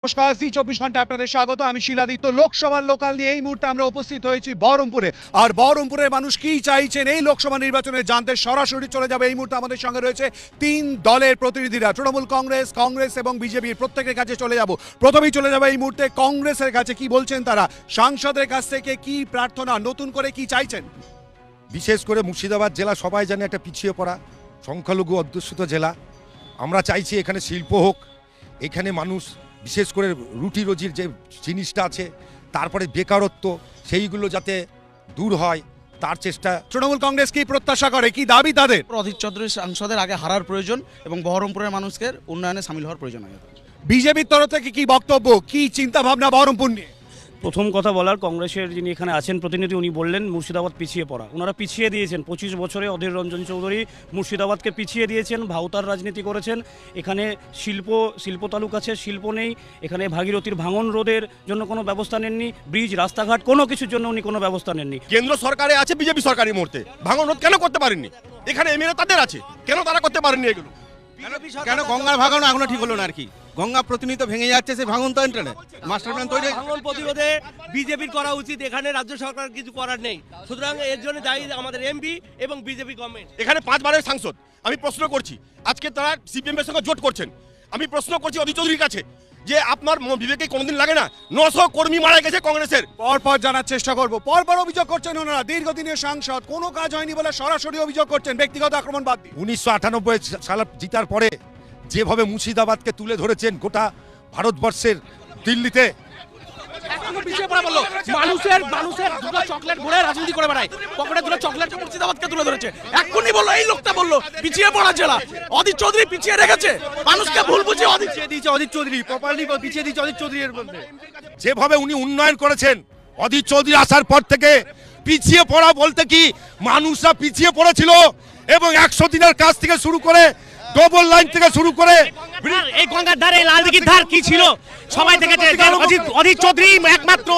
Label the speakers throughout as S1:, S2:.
S1: নমস্কার, জি 24 ঘন্টা আপনাদের স্বাগত। আমি শিলাদিত্য। লোকসভার লোকাল নিয়ে এই মুহূর্তে আমরা উপস্থিত হয়েছি বহরমপুরে। আর বহরমপুরের মানুষ কি চাইছেন এই লোকসভা নির্বাচনে জানতে সরাসরি চলে যাবে। এই মুহূর্তে আমাদের সঙ্গে রয়েছে তিন দলের প্রতিনিধিরা, তৃণমূল কংগ্রেস এবং বিজেপির প্রত্যেকের কাছে চলে যাব। প্রথমেই চলে যাবে এই মুহূর্তে কংগ্রেসের কাছে। কি বলছেন তারা, সাংসদের কাছ থেকে কি প্রার্থনা, নতুন করে কি চাইছেন?
S2: বিশেষ করে মুর্শিদাবাদ জেলা সবাই জানে একটা পিছিয়ে পড়া সংখ্যালঘু অধ্যুষিত জেলা। আমরা চাইছি এখানে শিল্প হোক, এখানে মানুষ বিশেষ করে রুটি রুজির যে জিনিসটা আছে, তারপরে বেকারত্ব, সেইগুলো যাতে দূর হয় তার চেষ্টা।
S1: তৃণমূল কংগ্রেস কি প্রত্যাশা করে, কি দাবি তাদের?
S3: অধীর চৌধুরী সাংসদের আগে হারার প্রয়োজন এবং বহরমপুরের মানুষকে উন্নয়নে সামিল হওয়ার প্রয়োজন আছে।
S1: বিজেপির তরফ থেকে কি বক্তব্য, কি চিন্তা ভাবনা বহরমপুর নিয়ে?
S4: প্রথম কথা বলার, কংগ্রেসের যিনি এখানে আছেন প্রতিনিধি, উনি বললেন মুর্শিদাবাদ পিছিয়ে পড়া। ওনারা পিছিয়ে দিয়েছেন 25 বছরে। অধীর রঞ্জন চৌধুরী মুর্শিদাবাদকে পিছিয়ে দিয়েছেন, ভাউতার রাজনীতি করেছেন। এখানে শিল্প তালুক আছে, শিল্প নেই। এখানে ভাগীরথীর ভাঙন রোধের জন্য কোনো ব্যবস্থা নেননি, ব্রিজ রাস্তাঘাট কোনো কিছুর জন্য উনি কোনো ব্যবস্থা নেননি।
S5: কেন্দ্র সরকারে আছে বিজেপি সরকারি মুহূর্তে, ভাঙন রোধ কেন করতে পারেননি? এখানে এমএলএ তাদের আছে, কেন তারা করতে পারেননি এগুলো?
S6: কেন গঙ্গার ভাঙন এখনো ঠিক হলো না আর কি? গঙ্গা প্রতিনিয়ত ভেঙে যাচ্ছে, সে ভাঙন তো ইন্টারনেট মাস্টার প্ল্যান তৈরি।
S7: ভাঙন প্রতিরোধে বিজেপির করা উচিত, এখানে রাজ্য সরকার কিছু করার নেই। সুতরাং এর জন্য দায়ী আমাদের এমপি এবং বিজেপি গভর্নমেন্ট।
S5: এখানে 5 বারের সাংসদ। আমি প্রশ্ন করছি, আজকে তারা সিপিএম এর সঙ্গে জোট করছেন। আমি প্রশ্ন করছি অধীর চৌধুরীর কাছে যে আপনার বিবেকে কোনোদিন লাগে না 900 কর্মী মারা গেছে কংগ্রেসের?
S1: পরপর জানার চেষ্টা করব। পরপর অভিযোগ করছেন ওনারা, দীর্ঘদিনের সাংসদ, কোনো কাজ হয়নি বলে সরাসরি অভিযোগ করছেন, ব্যক্তিগত আক্রমণ বাদ দিয়ে।
S2: 1998 সালে জিতার পরে যেভাবে মুর্শিদাবাদকে তুলে ধরেছেন গোটা ভারতবর্ষের দিল্লিতে,
S3: মানুষের দুটো চকলেট ভরে রাজনীতি করে বেড়ায়, পকেটে দুটো চকলেট মুর্শিদাবাদকে তুলে ধরেছে। এক্ষুনি বললো, এই লোকটা বললো পিছিয়ে পড়া জেলা। অধীর চৌধুরী পিছিয়ে রেখেছে, মানুষকে ভুল বুঝে অধীর দিয়েছে। অধীর চৌধুরী প্রপারলি পিছিয়ে দিয়েছে অধীর চৌধুরীর মধ্যে।
S2: যেভাবে উনি উন্নয়ন করেছেন, অধীর চৌধুরী আসার পর থেকে পিছিয়ে পড়া বলতে কি, মানুষরা পিছিয়ে পড়েছিল এবং 100 দিনের কাজ থেকে শুরু করে ডবল লাইন থেকে শুরু করে
S7: এই গঙ্গার ধারে লাল দিঘির ধার কি ছিল সবাই দেখেছে। অধীর চৌধুরী একমাত্র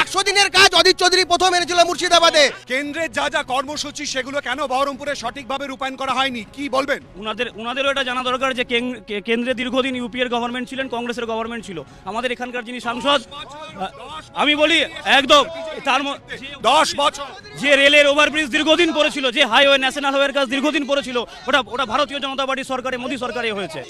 S6: 100 দিনের কাজ অধীর চৌধুরী প্রথম এনেছিল মুর্শিদাবাদে।
S1: কেন্দ্রের যা কর্মসূচি সেগুলো কেন বহরমপুরে সঠিকভাবে রূপায়ণ করা হয়নি, কি বলবেন?
S4: ওনাদেরও এটা জানা দরকার যে কেন্দ্রে দীর্ঘদিন ইউপিএর গভর্নমেন্ট ছিলেন, কংগ্রেসের গভর্নমেন্ট ছিল। আমাদের এখানকার যিনি সাংসদ, আমি বলি একদম তার
S1: 10 বছর
S4: যে রেলের ওভারব্রিজ দীর্ঘদিন পড়েছিল, যে হাইওয়ে ন্যাশনাল হাইওয়ের কাজ দীর্ঘদিন পড়েছিল, ওটা ভারতীয় জনতা পার্টি সরকারে, মোদী সরকারে হয়েছে।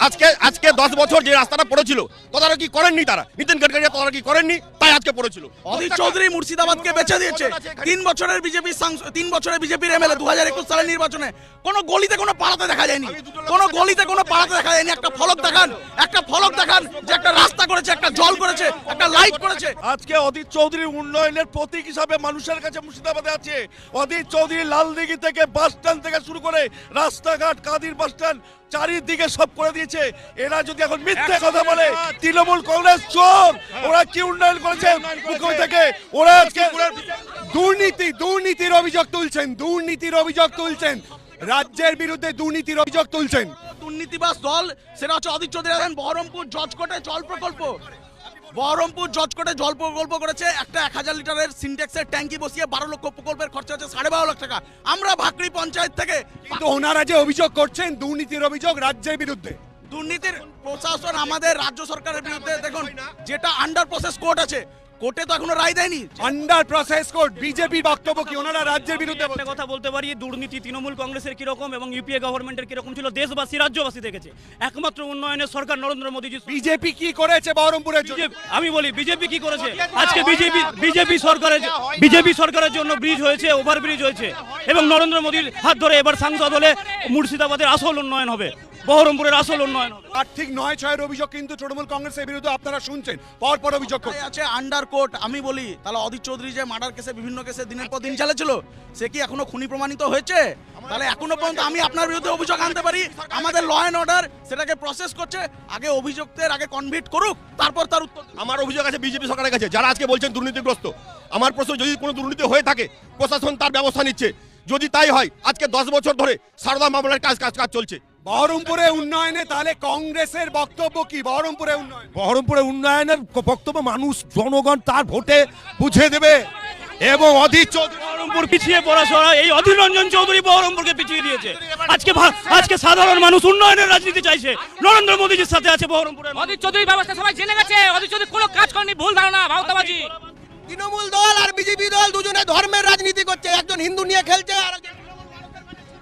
S5: আজকে 10 বছর যে রাস্তাটা পড়েছিল তদারকি করেননি তারা, নীতিন গডকরি তদারকি করেননি, তাই আজকে পড়েছিল।
S3: অধীর চৌধুরী মুর্শিদাবাদকে বেঁচে দিয়েছে। 3 বছরের বিজেপি 3 বছরের বিজেপির এমএলএ 2021 সালের নির্বাচনে কোনো গলিতে কোনো পাড়াতে দেখা যায়নি, কোনো গলিতে কোনো পাড়াতে দেখা যায়নি। একটা ফলক দেখান যে একটা রাস্তা করেছে, একটা জল করেছে, একটা লাইট করেছে।
S8: আজকে অধীর চৌধুরীর উন্নয়নের প্রতীক হিসাবে মানুষের কাছে মুর্শিদাবাদে আছে। অধীর চৌধুরী লালদিঘি থেকে বাস স্ট্যান্ড থেকে শুরু করে রাস্তাঘাট, কাদির বাস স্ট্যান্ড, চারিদিকে সব করে দিয়েছে। এরা যদি এখন মিথ্যে কথা বলে, তৃণমূল কংগ্রেস চোর, ওরা কি উন্নয়ন করেছে মুখ্যমন্ত্রী থেকে? ওরা আজকে
S1: দুর্নীতির অভিযোগ তুলছেন, রাজ্যের বিরুদ্ধে দুর্নীতির অভিযোগ তুলছেন।
S3: দুর্নীতিবাজ দল, সেটা হচ্ছে অধীর চৌধুরী। বহরমপুর জজকোটে জল প্রকল্প করেছে। একটা 1000 লিটারের সিনটেক্সের ট্যাঙ্কি বসিয়ে 12 লক্ষ প্রকল্পের খরচা হচ্ছে 12.5 লাখ টাকা। আমরা ভাকরি পঞ্চায়েত থেকে,
S1: কিন্তু ওনারা যে অভিযোগ করছেন দুর্নীতির অভিযোগ রাজ্যের বিরুদ্ধে,
S3: দুর্নীতির প্রশাসন আমাদের রাজ্য সরকারের বিরুদ্ধে। দেখুন, যেটা আন্ডার প্রসেস কোর্ট আছে, কোর্টে তো এখনো রায় দেয়নি।
S1: আন্ডার প্রসেস কোর্ট, বিজেপির বক্তব্য কি ওনারা রাজ্যের বিরুদ্ধে?
S4: একটা কথা বলতে পারি, দুর্নীতি তৃণমূল কংগ্রেসের কিরকম এবং ইউপিএ গভর্নমেন্টের কিরকম ছিল দেশবাসী, রাজ্যবাসী দেখেছে। একমাত্র উন্নয়নের সরকার নরেন্দ্র মোদীজি।
S1: বিজেপি কি করেছে বহরমপুরের জন্য?
S4: আমি বলি বিজেপি কি করেছে? আজকে বিজেপি সরকারের জন্য ব্রিজ হয়েছে, ওভারব্রিজ হয়েছে, এবং নরেন্দ্র মোদীর হাত ধরে এবার সাংসদ হলে মুর্শিদাবাদের আসল উন্নয়ন হবে, বহরমপুরের আসল উন্নয়ন হবে।
S1: আর্থিক 9-6 অভিযোগ কিন্তু তৃণমূল কংগ্রেসের বিরুদ্ধে আপনারা শুনছেন, পরপর অভিযোগ
S3: আছে আন্ডার কোর্ট। আমি বলি, তাহলে অধীর চৌধুরী যে মার্ডার কেসে, বিভিন্ন কেসে দিনের পর দিন চালাচ্ছিল, সে কি এখনো খুনি প্রমাণিত হয়েছে? তাহলে এখনো পর্যন্ত আমি আপনার বিরুদ্ধে অভিযোগ আনতে পারি। আমাদের ল অ্যান্ড অর্ডার সেটাকে প্রসেস করছে, আগে অভিযুক্তের আগে কনভিক্ট করুক, তারপর তার উত্তর।
S5: আমার অভিযোগ আছে বিজেপি সরকারের কাছে, যারা আজকে বলছেন দুর্নীতিগ্রস্ত। আমার প্রশ্ন, যদি কোনো দুর্নীতি হয়ে থাকে প্রশাসন তার ব্যবস্থা নিচ্ছে, যদি তাই হয় আজকে 10 বছর ধরে সারদা মামলার কাজ চলছে।
S1: বহরমপুরে উন্নয়নে তাহলে কংগ্রেসের বক্তব্য কি?
S2: বহরমপুরে উন্নয়নের বক্তব্য মানুষ, জনগণ তার ভোটে বুঝে দেবে। এবং অধীর চৌধুরী
S4: বহরমপুর পিছিয়ে পড়া সরা এই অধীর রঞ্জন চৌধুরী বহরমপুরকে পিছিয়ে দিয়েছে। আজকে সাধারণ মানুষ উন্নয়নের রাজনীতি চাইছে, নরেন্দ্র মোদীজির সাথে আছে বহরমপুরের।
S9: অধীর চৌধুরী ব্যবস্থা সবাই জেনে গেছে, অধীর চৌধুরী কোনো কাজ করেনি, ভুল ধারণা, ভাওতাবাজি।
S6: তৃণমূল দল আর বিজেপি দল দুজনে ধর্মের রাজনীতি করছে, একজন হিন্দু নিয়ে খেলছে আর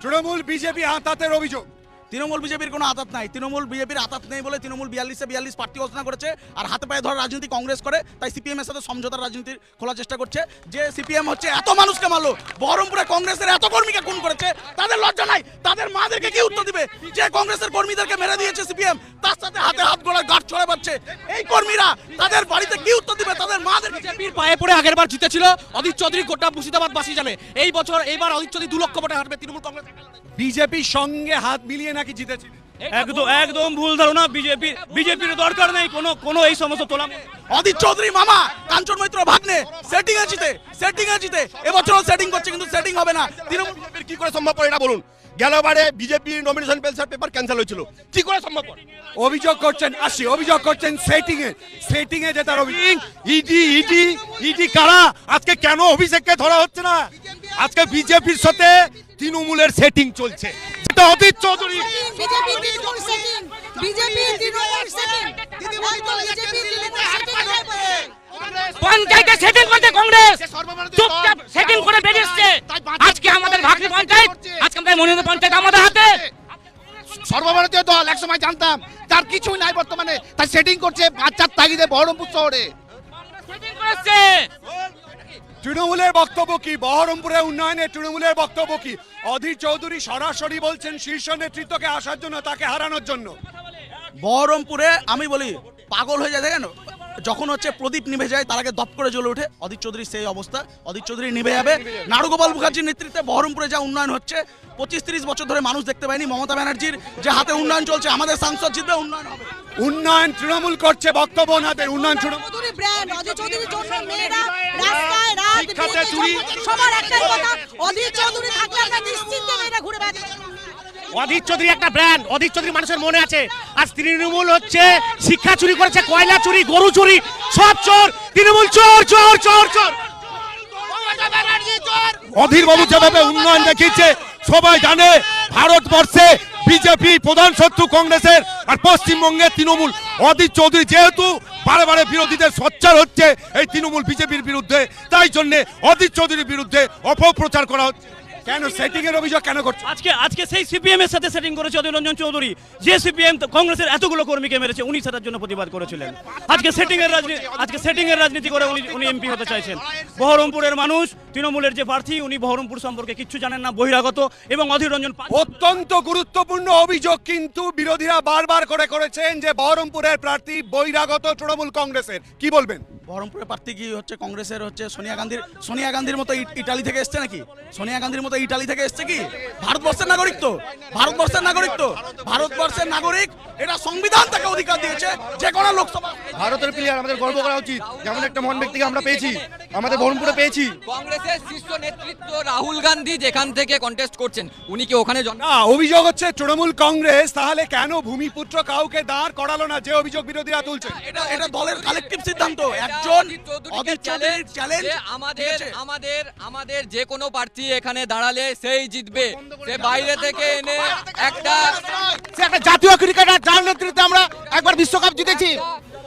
S1: তৃণমূল বিজেপি আঁতাতের অভিযোগ।
S3: তৃণমূল বিজেপির কোনো আতাত নাই, তৃণমূল বিজেপির আতাত নেই বলে তৃণমূল 42 প্রার্থী ঘোষণা করেছে আর হাতে পায়ে ধরা রাজনীতি কংগ্রেস করে, তাই সিপিএম এর সাথে সমঝোতার রাজনীতি খোলার চেষ্টা করছে। যে সিপিএম হচ্ছে এত মানুষকে মারলো, বহরমপুরে কংগ্রেসের এত কর্মীকে খুন করেছে, তাদের লজ্জা নাই? তাদের মাদেরকে কি উত্তর দিবে? যে কংগ্রেসের কর্মীদেরকে মেরে দিয়েছে সিপিএম, তার সাথে হাতে হাত গোড়া গাঁট ছড়ে পাচ্ছে এই কর্মীরা, তাদের বাড়িতে কি উত্তর দিবে? তাদের মাদের
S9: বিজেপির পায়ে পড়ে আগের বার জিতেছিল অধীর চৌধুরী, গোটা মুর্শিদাবাদবাসী জানে। এইবার অধীর চৌধুরী 2 লক্ষ ভোটে হারবে তৃণমূল কংগ্রেস।
S1: বিজেপির সঙ্গে হাত মিলিয়ে নাকি জিতেছিল।
S4: একদম ভুল ধারণা। বিজেপির দরকার নেই কোনো এই সমস্ত তোলা।
S3: অধীর চৌধুরী মামা কাঞ্চন মৈত্র ভাগ্নে সেটিং এ জিতে এবছরও সেটিং করছে, কিন্তু সেটিং হবে না। তৃণমূল
S5: বিজেপির কি করে সম্ভব এটা বলুন? গেলবারে বিজেপি নমিনেশন পেপার ক্যান্সেল হয়েছিল, কি করে সম্ভব?
S1: অভিযোগ করছেন সেটিং এ জেতার অভিযোগ।
S2: ইডি কারা? আজকে কেন অভিষেককে ধরা হচ্ছে না? আজকে বিজেপির সাথে তৃণমূলের সেটিং চলছে, যেটা Adhir Chowdhury
S10: BJP Trinamool setting, BJP Trinamool setting, হয়তো বিজেপি তৃণমূল সেটিং হবে।
S9: পঞ্চায়েতে সেটিং করতে কংগ্রেস চুপচাপ সেটিং করে বেরিয়েছে। আজকে আমাদের ভাগ্নে পঞ্চায়েত, আজকে আমাদের মনোনীত পঞ্চায়েত আমাদের হাতে।
S6: সর্বভারতীয় দল একসময় জানতাম, তার কিছুই নাই বর্তমানে, তাই সেটিং করছে বাচ্চার তাগিদে বহরমপুর শহরে।
S9: সেটিং করেছে।
S1: তৃণমূলের বক্তব্য কি? বহরমপুরের উন্নয়নে তৃণমূলের বক্তব্য কি? অধীর চৌধুরী সরাসরি বলছেন শীর্ষ নেতৃত্বকে আসার জন্য, তাকে হারানোর জন্য।
S3: বহরমপুরে আমি বলি পাগল হয়ে যায়, দেখেন যখন হচ্ছে প্রদীপ নিভে যায় তার আগে দপ করে জ্বলে ওঠে। অধীর চৌধুরীর সেই অবস্থা, অধীর চৌধুরী নিভে যাবে। নারুগোপাল মুখার্জির নেতৃত্বে বহরমপুরে যা উন্নয়ন হচ্ছে 25-30 বছর ধরে মানুষ দেখতে পায়নি। মমতা ব্যানার্জির যে হাতে উন্নয়ন চলছে, আমাদের সাংসদ জিতবে, উন্নয়ন হবে।
S1: উন্নয়ন তৃণমূল করছে, বক্তব্য ওনাদের। উন্নয়ন তৃণমূল
S10: চৌধুরী ব্র্যান্ড, অধীর চৌধুরীর জন্য মেয়েরা রাস্তায় রাত
S1: শিক্ষাতে চুরি।
S10: সবার একটাই কথা, অধীর চৌধুরী থাকলে আমরা নিশ্চিন্তে মেয়েরা ঘুরে বেড়াতে পারবো।
S7: অধীর চৌধুরী একটা ব্র্যান্ড, অধীর চৌধুরী মানুষের মনে আছে। আজ তৃণমূল হচ্ছে শিক্ষা চুরি করেছে, কয়লা চুরি, গরু চুরি, সব চোর। তৃণমূল চোর চোর চোর চোর।
S2: অধীর বাবু যেভাবে উন্নয়ন দেখিয়েছে সবাই জানে। ভারতবর্ষে বিজেপি প্রধান শত্রু কংগ্রেসের, আর পশ্চিমবঙ্গে তৃণমূল। অধীর চৌধুরী যেহেতু বারে বিরোধীদের সোচ্চার হচ্ছে এই তৃণমূল বিজেপির বিরুদ্ধে, তাই জন্য অধীর চৌধুরীর বিরুদ্ধে অপপ্রচার করা হচ্ছে।
S1: কেন সেটিং এর অভিযোগ কেন করছে?
S4: আজকে সেই সিপিএম এর সাথে সেটিং করেছে অধীর রঞ্জন চৌধুরী। যে সিপিএম কংগ্রেসের এতগুলো কর্মীকে মেরেছে, উনি সেটার জন্য প্রতিবাদ করেছিলেন। আজকে সেটিং এর রাজনীতি করে উনি এমপি হতে চাইছেন। বহরমপুরের মানুষ, তৃণমূলের যে প্রার্থী, উনি বহরমপুর সম্পর্কে কিচ্ছু জানেন না, বহিরাগত। এবং অধীর রঞ্জন
S1: অত্যন্ত গুরুত্বপূর্ণ অভিযোগ কিন্তু বিরোধীরা বারবার করেছেন যে বহরমপুরের প্রার্থী বহিরাগত তৃণমূল কংগ্রেসের। কি বলবেন?
S3: বহরমপুরের প্রার্থী কি হচ্ছে কংগ্রেসের হচ্ছে সোনিয়া গান্ধীর মতো ইটালি থেকে এসছে নাকি? সোনিয়া গান্ধীর মতো ইটালি থেকে এসছে কি? ভারতবর্ষের নাগরিক তো, ভারতবর্ষের নাগরিক। এটা সংবিধান তাকে অধিকার দিয়েছে যে কোনো লোকসভা।
S6: ভারতের প্লেয়ার, আমাদের গর্ব করা উচিত, যেমন একটা মহান ব্যক্তিকে আমরা পেয়েছি, আমাদের বহরমপুরে পেয়েছি।
S11: কংগ্রেসের শীর্ষ নেতৃত্ব রাহুল গান্ধী যেখান থেকে কন্টেস্ট করছেন, উনি কি ওখানে
S1: না, অভিযোগ হচ্ছে তৃণমূল কংগ্রেস তাহলে কেন ভূমিপুত্র কাউকে দাঁড় করালো না, যে অভিযোগ বিরোধীরা তুলছে?
S3: এটা দলের কালেকটিভ সিদ্ধান্ত। একজন অধীর চৌধুরীর চ্যালেঞ্জ,
S11: আমাদের যে কোনো প্রার্থী এখানে দাঁড়ালে সেই জিতবে। সে বাইরে থেকে এনে একটা
S6: জাতীয় ক্রিকেটার, যার নেতৃত্বে আমরা একবার বিশ্বকাপ জিতেছি,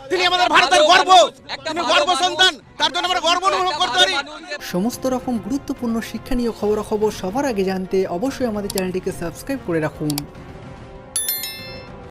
S6: তিনি আমাদের ভারতের গর্ব, তিনি গর্ব সন্তান, তার জন্য আমরা গর্ব অনুভব করতে পারি।
S12: সমস্ত রকম গুরুত্বপূর্ণ শিক্ষণীয় খবরাখবর সবার আগে জানতে অবশ্যই আমাদের চ্যানেলটিকে সাবস্ক্রাইব করে রাখুন।